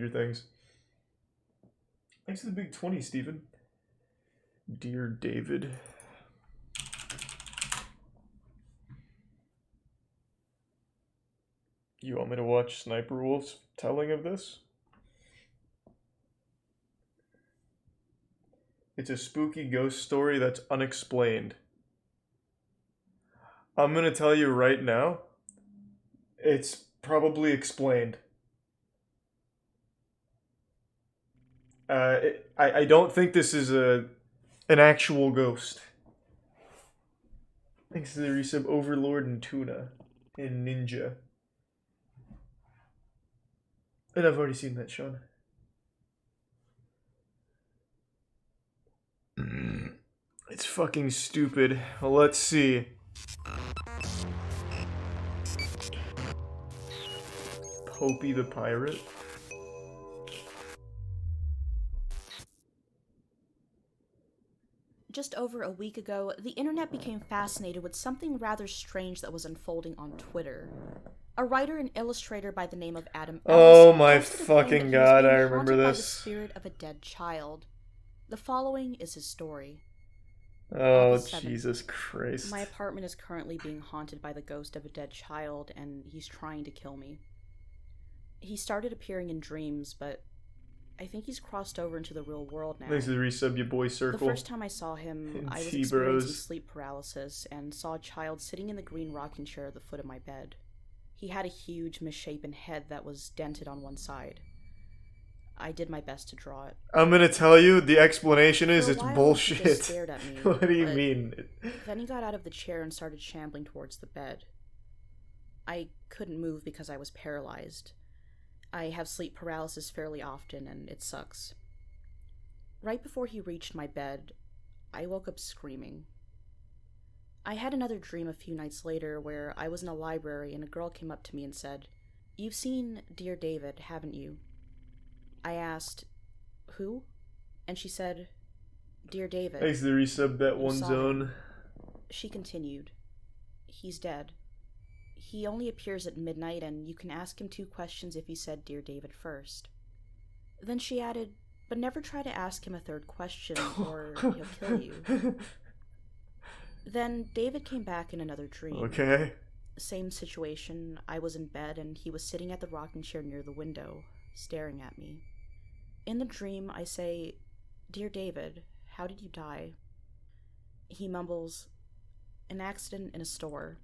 Stranger Things. Thanks for the big 20, Stephen. Dear David. You want me to watch Sniper Wolf's telling of this? It's a spooky ghost story that's unexplained. I'm gonna tell you right now, it's probably explained. I don't think this is an actual ghost. Thanks to the resub Overlord and Tuna and Ninja. And I've already seen that, Sean. It's fucking stupid. Well, let's see. Popey the Pirate. Just over a week ago, the internet became fascinated with something rather strange that was unfolding on Twitter. A writer and illustrator by the name of Adam Ellis. Oh my posted a claim fucking that he was god, being I remember haunted by the this. spirit of a dead child. The following is his story. Oh, August 7th. Jesus Christ. My apartment is currently being haunted by the ghost of a dead child, and he's trying to kill me. He started appearing in dreams, but I think he's crossed over into the real world now. Thanks to the resub, your boy Circle. The first time I saw him, And I was T-Bros. experiencing sleep paralysis and saw a child sitting in the green rocking chair at the foot of my bed. He had a huge, misshapen head that was dented on one side. I did my best to draw it. I'm gonna tell you, the explanation is For a it's while, He bullshit. just stared at me, What do you but mean? Then he got out of the chair and started shambling towards the bed. I couldn't move because I was paralyzed. I have sleep paralysis fairly often, and it sucks. Right before he reached my bed, I woke up screaming. I had another dream a few nights later where I was in a library and a girl came up to me and said, "You've seen Dear David, haven't you?" I asked, "Who?" And she said, "Dear David." Thanks to the resub, that You one saw zone. him. She continued, "He's dead. He only appears at midnight, and you can ask him 2 questions if you said Dear David first." Then she added, "But never try to ask him a 3rd question, or he'll kill you." Then David came back in another dream. Okay. Same situation. I was in bed, and he was sitting at the rocking chair near the window, staring at me. In the dream, I say, "Dear David, how did you die?" He mumbles, "An accident in a store."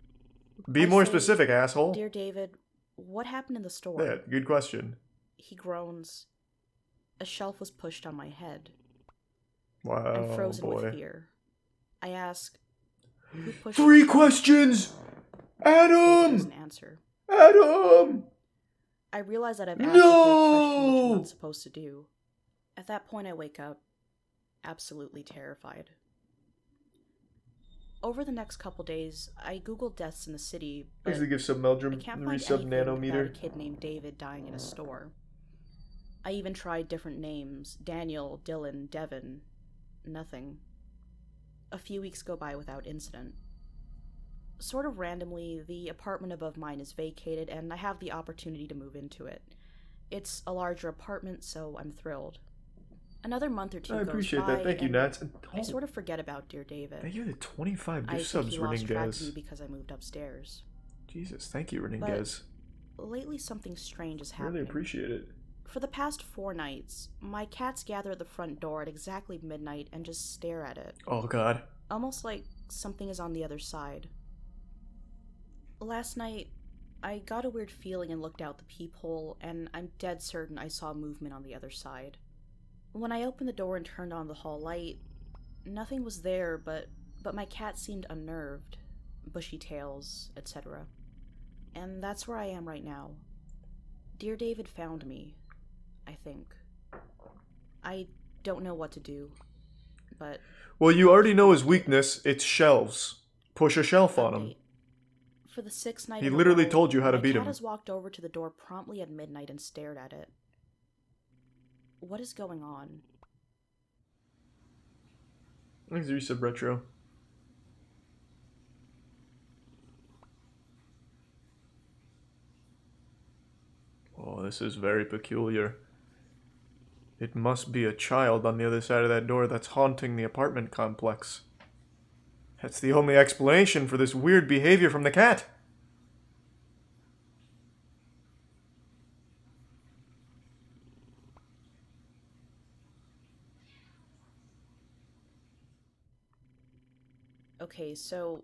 Be I more say, specific, asshole. "Dear David, what happened in the store?" Yeah, good question. He groans, "A shelf was pushed on my head." Wow, I'm frozen boy. with fear. I ask, "Who pushed 3 the shelf?" questions! David Adam! doesn't answer. Adam! I realize that I've asked the 3rd question, which I'm No! not supposed to do. At that point, I wake up, absolutely terrified. Over the next couple days, I googled deaths in the city, but Thanks to give some I Meldrum can't find resub anything about a nanometer. kid named David dying in a store. I even tried different names: Daniel, Dylan, Devin. Nothing. A few weeks go by without incident. Sort of randomly, the apartment above mine is vacated, and I have the opportunity to move into it. It's a larger apartment, so I'm thrilled. Another month or 2 I goes appreciate by, that. Thank you, and Nats. And, I sort of forget about Dear David. thank you for the 25 I gift think subs, he lost track of me Reningaz. because I moved upstairs. Jesus, thank you, Reningaz. Lately, something strange is Really happening. appreciate it. For the past 4 nights, my cats gather at the front door at exactly midnight and just stare at it, Oh, God. almost like something is on the other side. Last night, I got a weird feeling and looked out the peephole, and I'm dead certain I saw movement on the other side. When I opened the door and turned on the hall light, nothing was there, but my cat seemed unnerved, bushy tails, etc. And that's where I am right now. Dear David found me, I think. I don't know what to do, but... Well, you already know his weakness. It's shelves. Push a shelf on him. Update. For the 6th night He in a literally row, told you how to my beat cat him. has walked over to the door promptly at midnight and stared at it. What is going on? Thanks, resub retro. Oh, this is very peculiar. It must be a child on the other side of that door that's haunting the apartment complex. That's the only explanation for this weird behavior from the cat. Okay, so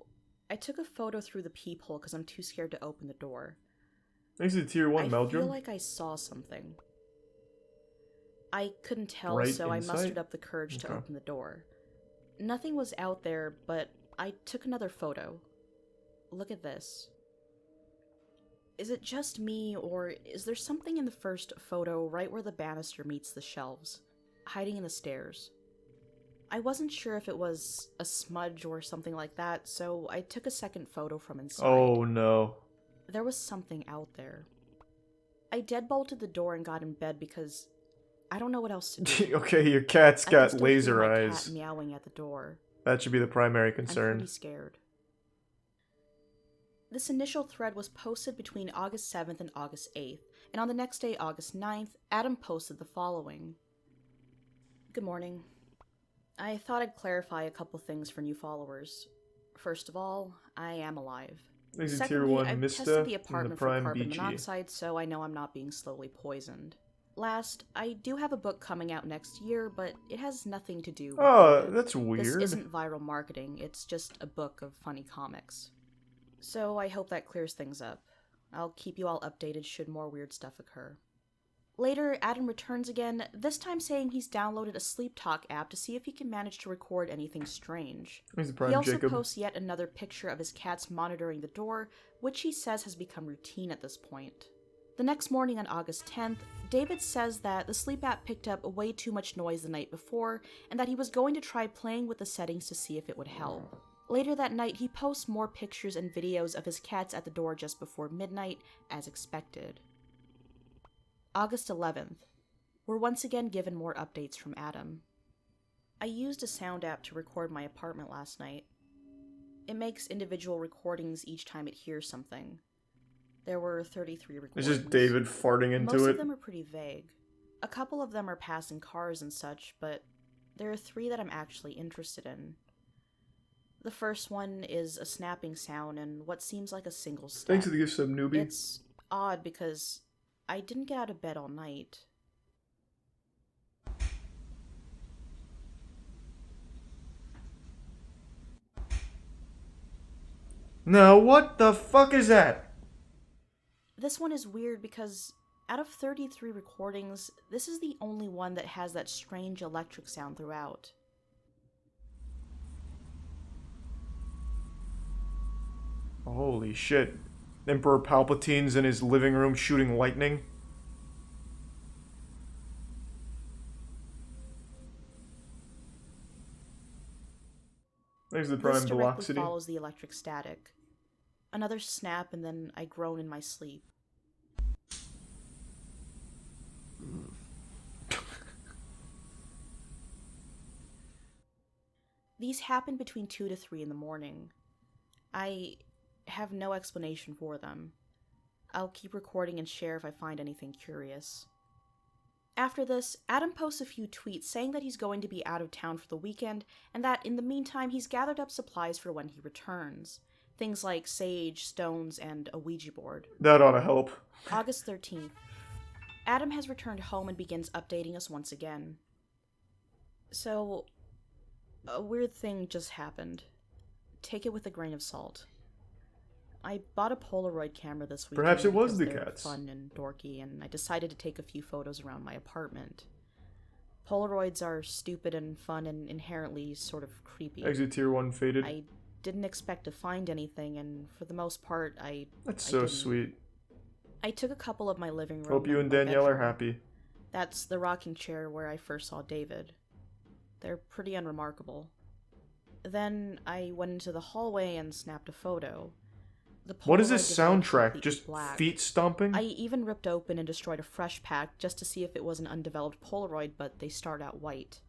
I took a photo through the peephole because I'm too scared to open the door. Thanks to Tier 1 I Meldrum. feel like I saw something. I couldn't tell, Bright so I insight? mustered up the courage to Okay. open the door. Nothing was out there, but I took another photo. Look at this. Is it just me, or is there something in the first photo right where the banister meets the shelves, hiding in the stairs? I wasn't sure if it was a smudge or something like that, so I took a second photo from inside. Oh no. There was something out there. I deadbolted the door and got in bed because I don't know what else to do. Okay, your cat's I can got still laser feel my eyes. cat meowing at the door. That should be the primary I'm concern. pretty scared. This initial thread was posted between August 7th and August 8th, and on the next day, August 9th, Adam posted the following. Good morning. I thought I'd clarify a couple things for new followers. First of all, I am alive. Thanks to Tier Secondly, 1 I've Mista tested the and the apartment for Prime carbon Beachy. monoxide, so I know I'm not being slowly poisoned. Last, I do have a book coming out next year, but it has nothing to do with Oh, COVID. that's weird. This isn't viral marketing, it's just a book of funny comics. So I hope that clears things up. I'll keep you all updated should more weird stuff occur. Later, Adam returns again, this time saying he's downloaded a sleep talk app to see if he can manage to record anything strange. Thanks to He Prime also Jacob. posts yet another picture of his cats monitoring the door, which he says has become routine at this point. The next morning on August 10th, David says that the sleep app picked up way too much noise the night before, and that he was going to try playing with the settings to see if it would help. Later that night, he posts more pictures and videos of his cats at the door just before midnight, as expected. August 11th. We're once again given more updates from Adam. I used a sound app to record my apartment last night. It makes individual recordings each time it hears something. There were 33 It's recordings. just David farting into Most it. of them are pretty vague. A couple of them are passing cars and such, but there are 3 that I'm actually interested in. The first one is a snapping sound and what seems like a single step. Thanks to the gift sub, newbie. It's odd because I didn't get out of bed all night. No, what the fuck is that? This one is weird because out of 33 recordings, this is the only one that has that strange electric sound throughout. Holy shit. Emperor Palpatine's in his living room shooting lightning. There's the This Prime directly Velocity. follows the electric static. Another snap and then I groan in my sleep. These happen between 2 to 3 in the morning. I have no explanation for them. I'll keep recording and share if I find anything curious. After this, Adam posts a few tweets saying that he's going to be out of town for the weekend and that in the meantime he's gathered up supplies for when he returns. Things like sage, stones, and a Ouija board. That ought to help. August 13th. Adam has returned home and begins updating us once again. So, a weird thing just happened. Take it with a grain of salt. I bought a Polaroid camera this weekend. Perhaps it was because the they're cats. fun and dorky, and I decided to take a few photos around my apartment. Polaroids are stupid and fun and inherently sort of creepy. Exit Tier 1 faded. I didn't expect to find anything, and for the most part, That's I so didn't. sweet. I took a couple of my living room. Hope you and my Danielle are bedroom. happy. That's the rocking chair where I first saw David. They're pretty unremarkable. Then I went into the hallway and snapped a photo. The What is Polaroid this developed soundtrack? completely Just black. feet stomping? I even ripped open and destroyed a fresh pack just to see if it was an undeveloped Polaroid, but they start out white.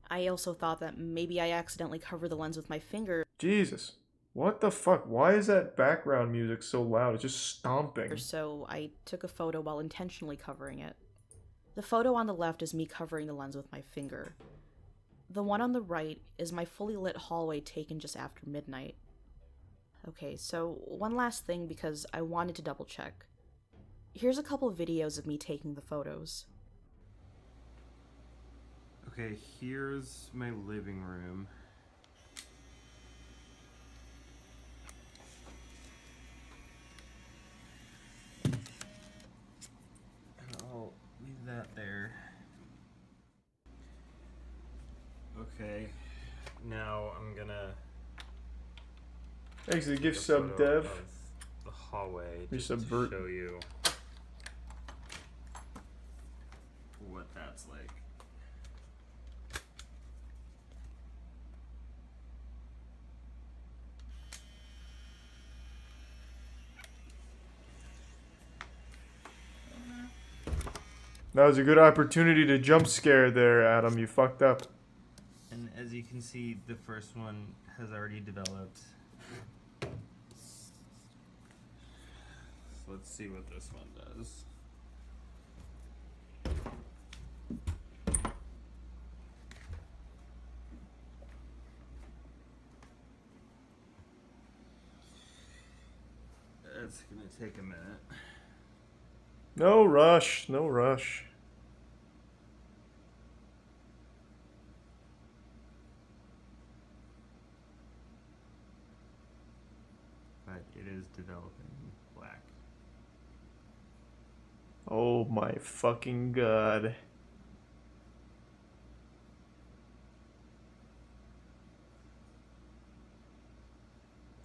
I also thought that maybe I accidentally covered the lens with my finger, Jesus. What the fuck? Why is that background music so loud? It's just stomping. so I took a photo while intentionally covering it. The photo on the left is me covering the lens with my finger. The one on the right is my fully lit hallway taken just after midnight. Okay, so one last thing because I wanted to double check. Here's a couple of videos of me taking the photos. Okay, here's my living room. And I'll leave that there. Okay, now I'm gonna Actually, take give a sub photo dev. of the hallway just Resubvert. to show you what that's like. That was a good opportunity to jump scare there, Adam. You fucked up. And as you can see, the first one has already developed. So let's see what this one does. It's gonna take a minute. No rush, no rush. But it is developing black. Oh my fucking god.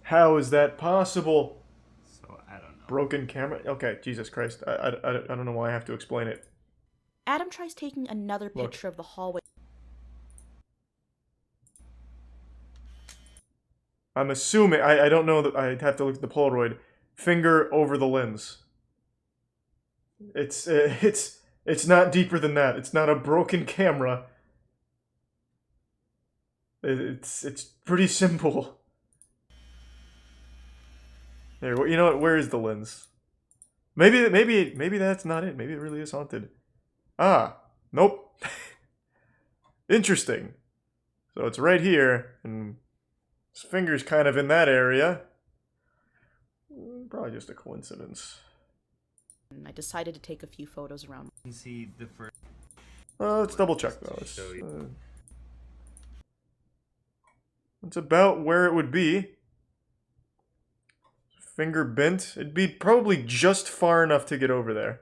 How is that possible? So I don't know. Broken camera? Okay, Jesus Christ. I don't know why I have to explain it. Adam tries taking another Look. picture of the hallway. I'm assuming, I don't know that I'd have to look at the Polaroid. Finger over the lens. It's not deeper than that. It's not a broken camera. It's pretty simple. There, you know what? Where is the lens? Maybe that's not it. Maybe it really is haunted. Ah, nope. Interesting. So it's right here, and his finger's kind of in that area. Probably just a coincidence. And I decided to take a few photos around. You can see the first. Let's double check though. Show you. It's about where it would be. Finger bent. It'd be probably just far enough to get over there.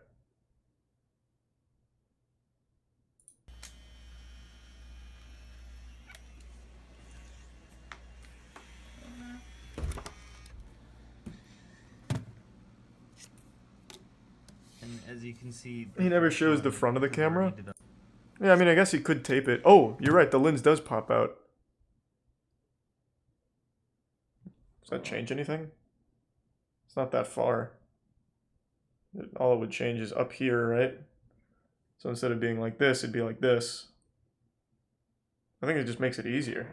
And as you can see, He never shows the one front of the has already camera? developed. Yeah, I mean, I guess he could tape it. Oh, you're right. The lens does pop out. Does that change anything? It's not that far. All it would change is up here, right? So instead of being like this, it'd be like this. I think it just makes it easier.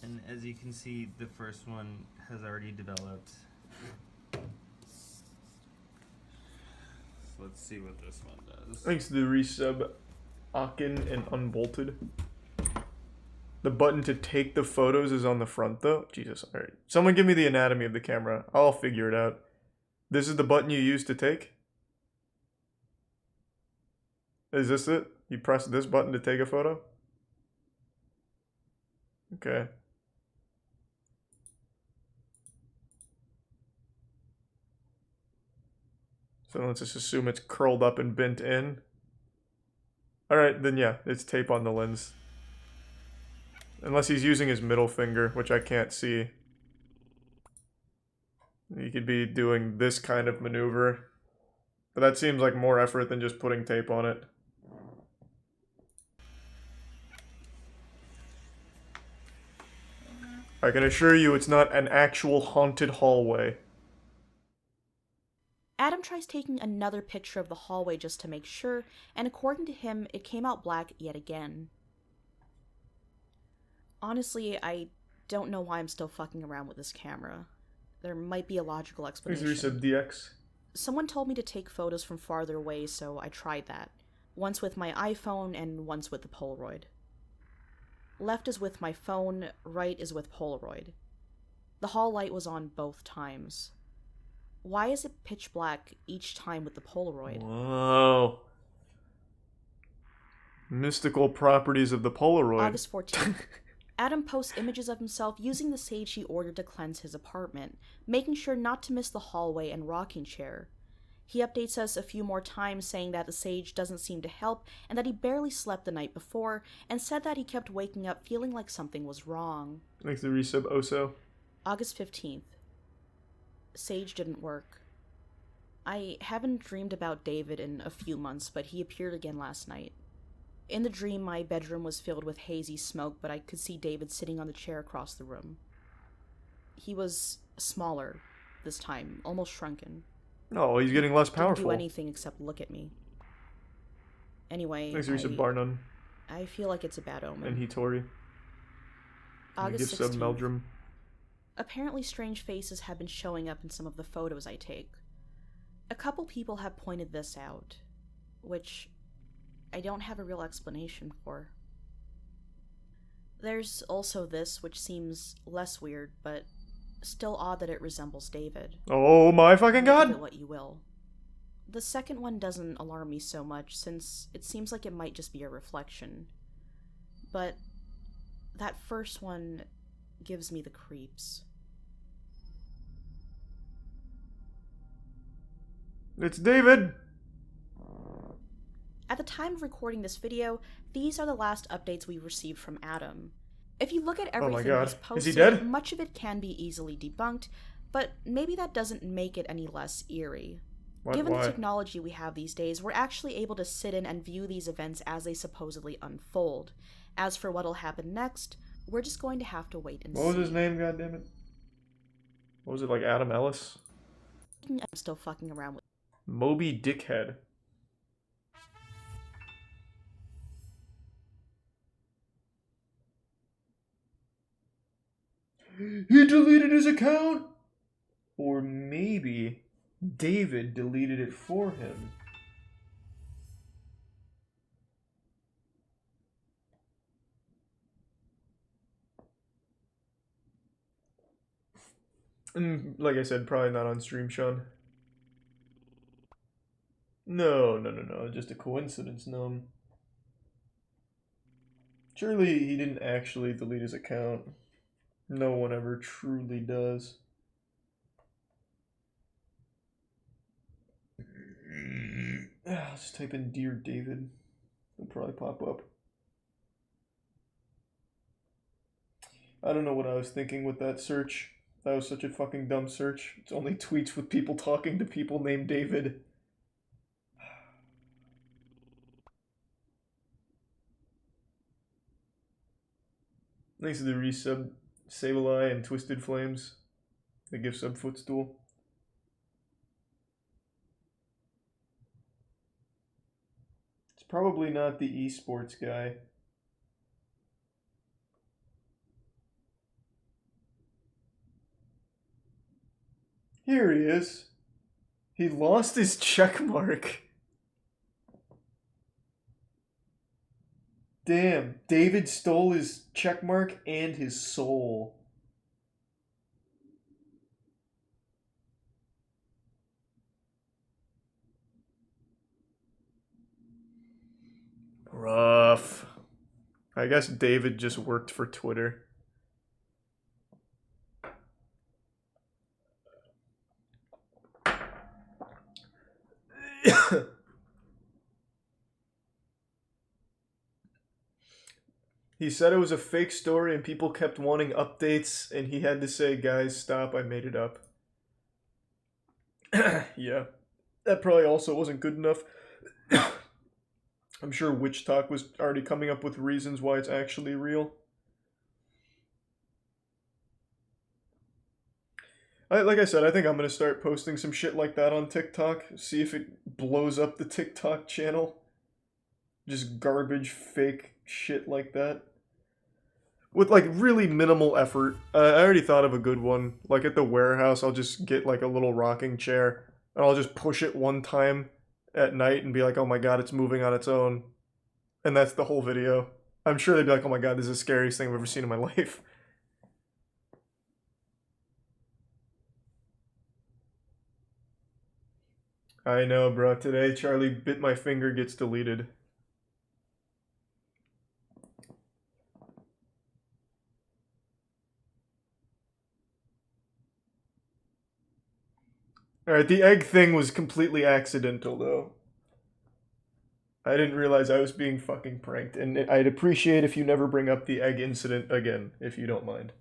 And as you can see, the first one has already developed. So let's see what this one does. Thanks to the resub, Akin and Unbolted. The button to take the photos is on the front though. Jesus, alright. Someone give me the anatomy of the camera. I'll figure it out. This is the button you use to take? Is this it? You press this button to take a photo? Okay. So let's just assume it's curled up and bent in. Alright, then yeah, it's tape on the lens. Unless he's using his middle finger, which I can't see. He could be doing this kind of maneuver. But that seems like more effort than just putting tape on it. I can assure you it's not an actual haunted hallway. Adam tries taking another picture of the hallway just to make sure, and according to him, it came out black yet again. Honestly, I don't know why I'm still fucking around with this camera. There might be a logical Thanks, explanation. Resub DX. Someone told me to take photos from farther away, so I tried that. Once with my iPhone and once with the Polaroid. Left is with my phone, right is with Polaroid. The hall light was on both times. Why is it pitch black each time with the Polaroid? Whoa. Mystical properties of the Polaroid. August 14th. Adam posts images of himself using the sage he ordered to cleanse his apartment, making sure not to miss the hallway and rocking chair. He updates us a few more times saying that the sage doesn't seem to help and that he barely slept the night before, and said that he kept waking up feeling like something was wrong. Thanks to Resub Oso. August 15th. Sage didn't work. I haven't dreamed about David in a few months, but he appeared again last night. In the dream, my bedroom was filled with hazy smoke, but I could see David sitting on the chair across the room. He was smaller this time, almost shrunken. Oh, he's getting less Didn't powerful. do anything except look at me. Anyway, Thanks to Resub Barnum I feel like it's a bad omen. and Hitori. August Gift sub 16th. Meldrum. Apparently strange faces have been showing up in some of the photos I take. A couple people have pointed this out, which I don't have a real explanation for. There's also this, which seems less weird, but still odd that it resembles David. Oh my fucking Make of it god! what you will. The second one doesn't alarm me so much, since it seems like it might just be a reflection. But that first one gives me the creeps. It's David! At the time of recording this video, these are the last updates we received from Adam. If you look at Oh my everything God. he's posted, Is he dead? much of it can be easily debunked, but maybe that doesn't make it any less eerie. What, Given why? the technology we have these days, we're actually able to sit in and view these events as they supposedly unfold. As for what'll happen next, we're just going to have to wait and What see. was his name, goddammit? What was it, like Adam Ellis? I'm still fucking around with. Moby Dickhead. He deleted his account? Or maybe David deleted it for him. And like I said, probably not on stream, Sean. No, just a coincidence, no. Surely he didn't actually delete his account. No one ever truly does. I'll just type in Dear David. It'll probably pop up. I don't know what I was thinking with that search. That was such a fucking dumb search. It's only tweets with people talking to people named David. Thanks to the resub, Sableye and Twisted Flames. The gift sub footstool. It's probably not the esports guy. Here he is. He lost his check mark. Damn, David stole his check mark and his soul. Rough. I guess David just worked for Twitter. He said it was a fake story and people kept wanting updates, and he had to say, guys, stop, I made it up. Yeah, that probably also wasn't good enough. I'm sure Witch Talk was already coming up with reasons why it's actually real. Like I said, I think I'm going to start posting some shit like that on TikTok. See if it blows up the TikTok channel. Just garbage, fake shit like that. with like really minimal effort. I already thought of a good one. Like at the warehouse, I'll just get like a little rocking chair and I'll just push it one time at night and be like, oh my god, it's moving on its own. And that's the whole video. I'm sure they'd be like, oh my god, this is the scariest thing I've ever seen in my life. I know, bro. Today, Charlie bit my finger gets deleted. Alright, the egg thing was completely accidental, though. I didn't realize I was being fucking pranked, and I'd appreciate if you never bring up the egg incident again, if you don't mind.